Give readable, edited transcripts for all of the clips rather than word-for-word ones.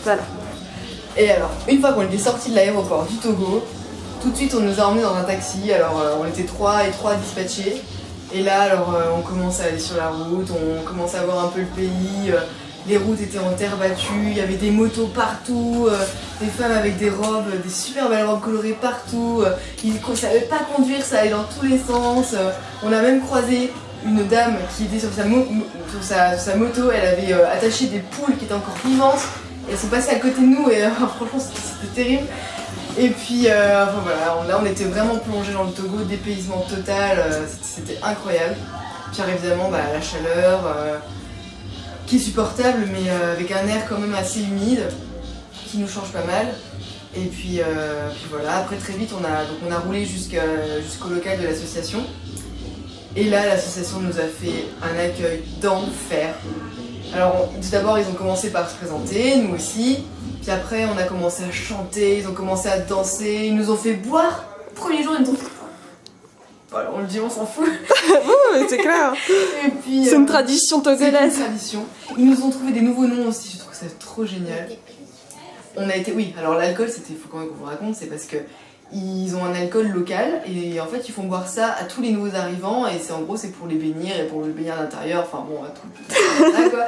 Voilà. Et alors, une fois qu'on était sorti de l'aéroport du Togo, tout de suite on nous a emmenés dans un taxi. Alors on était 3 et 3 dispatchés. Et là alors on commence à aller sur la route, on commence à voir un peu le pays. Les routes étaient en terre battue, il y avait des motos partout, des femmes avec des robes, des super belles robes colorées partout. Ils ne savaient pas conduire, ça allait dans tous les sens. On a même croisé une dame qui était sur sa moto, elle avait attaché des poules qui étaient encore vivantes. Et elles sont passées à côté de nous et franchement c'était terrible. Et puis enfin, voilà, là on était vraiment plongés dans le Togo, dépaysement total, c'était incroyable. Puis évidemment la chaleur qui est supportable mais avec un air quand même assez humide qui nous change pas mal. Et puis voilà, après très vite on a roulé jusqu'au local de l'association. Et là l'association nous a fait un accueil d'enfer. Alors tout d'abord ils ont commencé par se présenter, nous aussi. Puis après on a commencé à chanter, ils ont commencé à danser, ils nous ont fait boire. Le premier jour ils nous ont fait... Voilà, on le dit, on s'en fout. Oui, c'est clair. C'est une tradition togolaise. C'est une tradition. Ils nous ont trouvé des nouveaux noms aussi, je trouve que c'est trop génial. On a été... Oui, alors l'alcool, il faut quand même qu'on vous raconte, c'est parce que ils ont un alcool local et en fait ils font boire ça à tous les nouveaux arrivants et c'est en gros c'est pour les bénir et pour le bénir à l'intérieur, enfin bon, à tout. Là, quoi.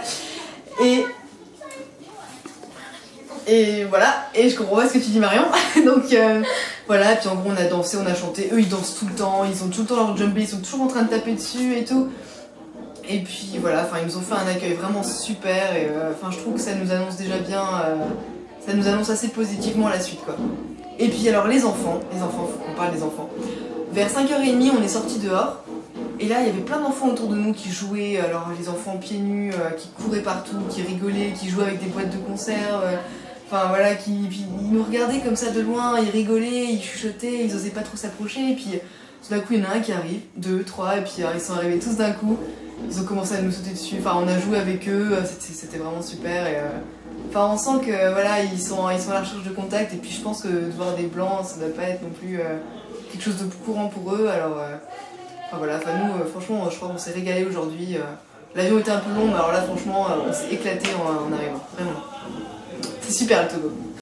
Et voilà, et je comprends pas ce que tu dis Marion. Donc voilà, puis en gros on a dansé, on a chanté, eux ils dansent tout le temps, ils ont tout le temps leur djembé, ils sont toujours en train de taper dessus et tout. Et puis voilà, enfin ils nous ont fait un accueil vraiment super et enfin je trouve que ça nous annonce déjà bien, ça nous annonce assez positivement la suite quoi. Et puis alors les enfants, on parle des enfants. Vers 5h30 on est sortis dehors. Et là, il y avait plein d'enfants autour de nous qui jouaient, alors les enfants pieds nus, qui couraient partout, qui rigolaient, qui jouaient avec des boîtes de conserve. Enfin voilà, puis ils nous regardaient comme ça de loin, ils rigolaient, ils chuchotaient, ils osaient pas trop s'approcher. Et puis tout d'un coup, il y en a un qui arrive, 2, 3, et puis ils sont arrivés tous d'un coup. Ils ont commencé à nous sauter dessus, enfin on a joué avec eux, c'était vraiment super. Et, enfin on sent que voilà, ils sont à la recherche de contact. Et puis je pense que de voir des blancs, ça doit pas être non plus quelque chose de courant pour eux. Alors enfin voilà, enfin nous franchement je crois qu'on s'est régalé aujourd'hui. L'avion était un peu long, mais alors là franchement on s'est éclaté en arrivant, vraiment. C'est super le Togo.